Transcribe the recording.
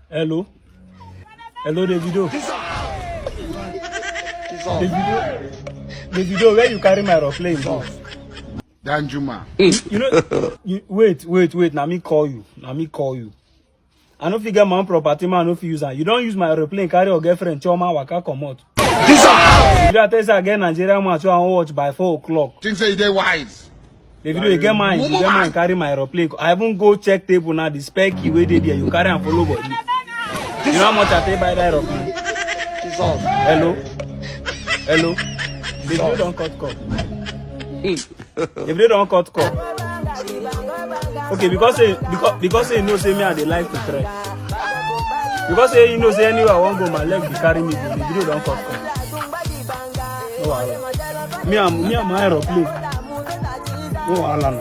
Hello? Hello, Davido. Davido, where you carry my aeroplane, boss? Danjuma. You know, wait. Now me call you. I don't figure my own property, man. I don't use that. You don't use my aeroplane, carry your girlfriend, chioma, waka commot. If you tell again Nigerian match, I won't watch by 4 o'clock. Think say they wise. Davido, you get mine, carry my aeroplane. I even go check table now, the spec key way there, you carry and follow body. You know how much I pay by that aeroplane? Hello? Davido don't cut call. Davido don't cut call. Okay, because say you know say me I dey like to try. Because say you know say anywhere I want go, my leg dey carry me. Davido don't cut call. No wahala. Me and my aeroplane. No wahala.